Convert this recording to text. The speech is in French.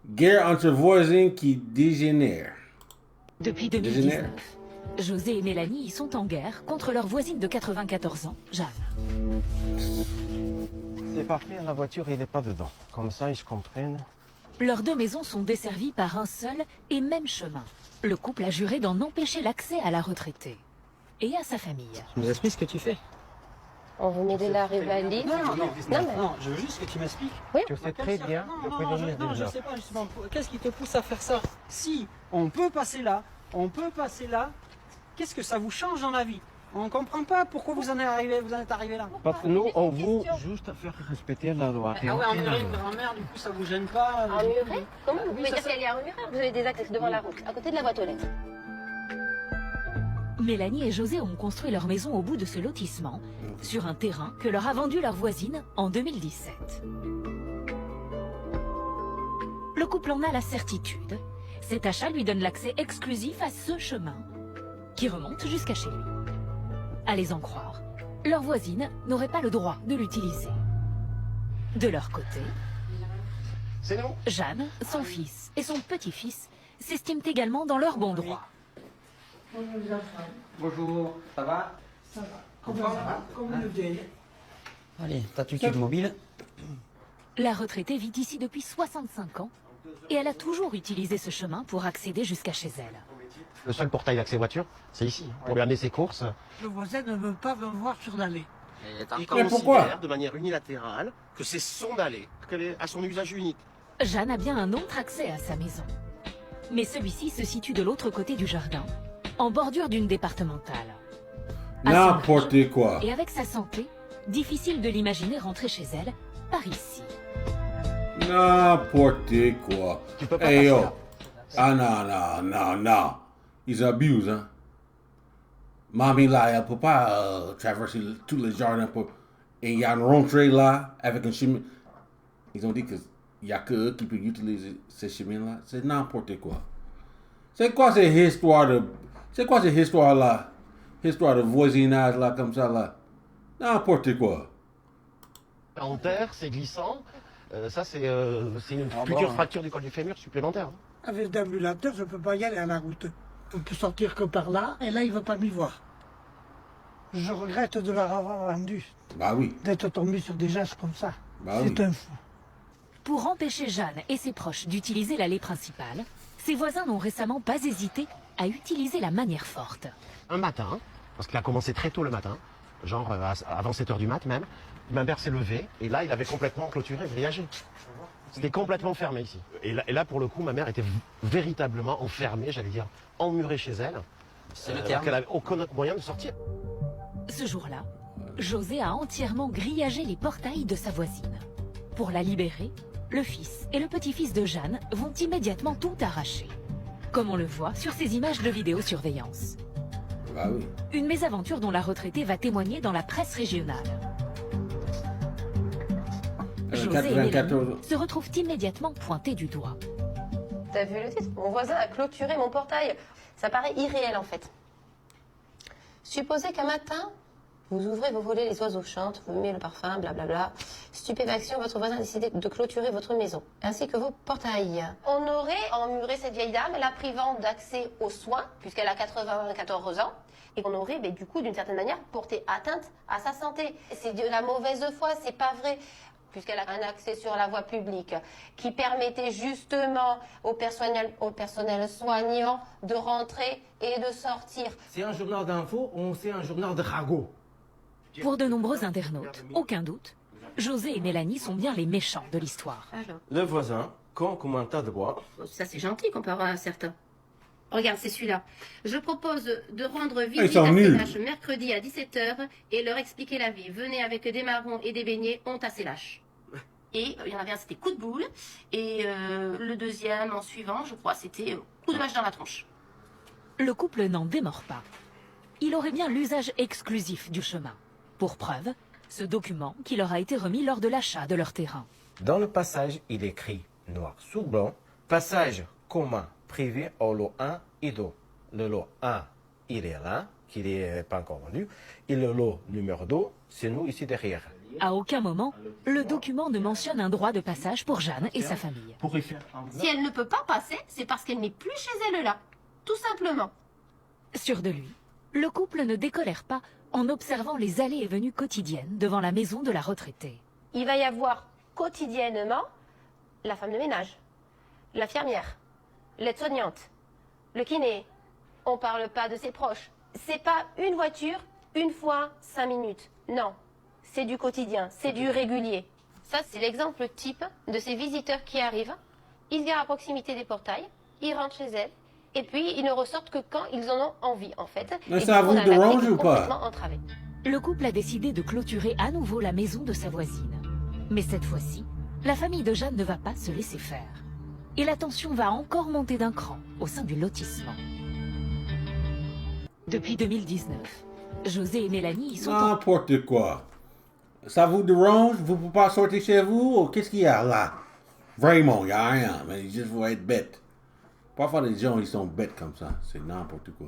Guerre entre voisins qui dégénère. Depuis 2019, José et Mélanie sont en guerre contre leur voisine de 94 ans, Jeanne. C'est parfait, la voiture, il n'est pas dedans. Comme ça, ils se comprennent. Leurs deux maisons sont desservies par un seul et même chemin. Le couple a juré d'en empêcher l'accès à la retraitée et à sa famille. Tu nous expliques ce que tu fais? On vous met de la rivalide. Non, je veux juste que tu m'expliques. Oui. Tu sais très bien le Non, prénom non, je sais pas justement. Qu'est-ce qui te pousse à faire ça? Si on peut passer là, qu'est-ce que ça vous change dans la vie? On comprend pas pourquoi vous en êtes arrivé là. Parce que nous, on veut juste faire respecter la loi. Ah ouais, emmurer une grand-mère, du coup ça vous gêne pas? Emmurer? Comment vous Oui, pouvez ça, dire qu'elle est emmurée? Vous avez des axes devant la route, à côté de la boîte aux lettres. Mélanie et José ont construit leur maison au bout de ce lotissement, sur un terrain que leur a vendu leur voisine en 2017. Le couple en a la certitude. Cet achat lui donne l'accès exclusif à ce chemin, qui remonte jusqu'à chez lui. À les en croire, leur voisine n'aurait pas le droit de l'utiliser. De leur côté, Jeanne, son fils et son petit-fils s'estiment également dans leur bon droit. Bonjour, ça va? Ça va. Comment vous venez? Allez, t'as tué le mobile. La retraitée vit ici depuis 65 ans et elle a toujours utilisé ce chemin pour accéder jusqu'à chez elle. Le seul portail d'accès voiture, c'est ici, pour lui amener ses courses. Le voisin ne veut pas me voir sur l'allée. Il Mais pourquoi? considère de manière unilatérale que c'est son allée, qu'elle est à son usage unique. Jeanne a bien un autre accès à sa maison. Mais celui-ci se situe de l'autre côté du jardin, en bordure d'une départementale. À son N'importe âge, quoi. Et avec sa santé, difficile de l'imaginer rentrer chez elle, par ici. N'importe quoi. Tu peux pas Hey passer yo. là. Ah non. Ils abusent, hein. Mamie là, elle peut pas traverser tout le jardin pour... Et il y a une rentrée là, avec un chemin. Ils ont dit qu'il n'y a que eux qui peuvent utiliser ces chemins-là. C'est n'importe quoi. C'est quoi ces histoires de... C'est quoi ces histoires-là? Histoire de voisinage là, comme ça là. N'importe quoi. En terre, c'est glissant. Ça, c'est une future fracture du col du fémur supplémentaire. Avec l'ambulateur, je ne peux pas y aller à la route. On peut sortir que par là, et là, il ne veut pas m'y voir. Je regrette de leur avoir vendu, Bah oui. d'être tombé sur des gestes comme ça. Bah C'est oui. un fou. Pour empêcher Jeanne et ses proches d'utiliser l'allée principale, ses voisins n'ont récemment pas hésité à utiliser la manière forte. Un matin, parce qu'il a commencé très tôt le matin, genre avant 7 h du mat même, ma mère s'est levée, et là, il avait complètement clôturé, grillagé. C'était complètement fermé ici. Et là, pour le coup, ma mère était véritablement enfermée, j'allais dire, emmurée chez elle. C'est le Alors terme. qu'elle n'avait aucun autre moyen de sortir. Ce jour-là, José a entièrement grillagé les portails de sa voisine. Pour la libérer, le fils et le petit-fils de Jeanne vont immédiatement tout arracher. Comme on le voit sur ces images de vidéosurveillance. Bah oui. Une mésaventure dont la retraitée va témoigner dans la presse régionale. José et Mélanie 94. se retrouvent immédiatement pointés du doigt. T'as vu le titre? Mon voisin a clôturé mon portail. Ça paraît irréel en fait. Supposez qu'un matin, vous ouvrez vos volets, les oiseaux chantent, vous fumez le parfum, blablabla. Stupéfaction, votre voisin a décidé de clôturer votre maison, ainsi que vos portails. On aurait emmuré cette vieille dame, la privant d'accès aux soins, puisqu'elle a 94 ans, et qu'on aurait, du coup, d'une certaine manière, porté atteinte à sa santé. C'est de la mauvaise foi, c'est pas vrai. Puisqu'elle a un accès sur la voie publique, qui permettait justement au personnel soignant de rentrer et de sortir. C'est un journal d'info ou c'est un journal de ragot? Pour de nombreux internautes, aucun doute, José et Mélanie sont bien les méchants de l'histoire. Alors, Le voisin, con comme un tas de bois. ça c'est gentil comparé à certains. Regarde, c'est celui-là. Je propose de rendre ils visite sont à nuls. ces lâches mercredi à 17 h et leur expliquer la vie. Venez avec des marrons et des beignets, honte à ces lâches. Et il y en avait un, c'était coup de boule. Et le deuxième, en suivant, je crois, c'était coup de vache dans la tronche. Le couple n'en démord pas. Il aurait bien l'usage exclusif du chemin. Pour preuve, ce document qui leur a été remis lors de l'achat de leur terrain. Dans le passage, il écrit noir sur blanc, passage commun privé au lot 1 et 2. Le lot 1, il est là, qui n'est pas encore vendu, et le lot numéro 2, c'est nous ici derrière. À aucun moment, le document ne mentionne un droit de passage pour Jeanne et sa famille. Pour y faire un Si elle ne peut pas passer, c'est parce qu'elle n'est plus chez elle là. Tout simplement. Sûr de lui, le couple ne décolère pas en observant les allées et venues quotidiennes devant la maison de la retraitée. Il va y avoir quotidiennement la femme de ménage, l'infirmière, l'aide-soignante, le kiné. On parle pas de ses proches. C'est pas une voiture, une fois 5 minutes. Non, c'est du quotidien, c'est du régulier. Ça, c'est l'exemple type de ces visiteurs qui arrivent. Ils viennent à proximité des portails, ils rentrent chez elles, et puis ils ne ressortent que quand ils en ont envie, en fait. Mais Et ça du coup, vous on a l'accès dérange ou pas? complètement entravé. Le couple a décidé de clôturer à nouveau la maison de sa voisine. Mais cette fois-ci, la famille de Jeanne ne va pas se laisser faire. Et la tension va encore monter d'un cran au sein du lotissement. Depuis 2019, José et Mélanie y sont en... N'importe quoi. Ça vous dérange? Vous ne pouvez pas sortir chez vous? Ou qu'est-ce qu'il y a là? Vraiment, il n'y a rien. Mais juste vous être bête. Parfois, les gens, ils sont bêtes comme ça. C'est n'importe quoi.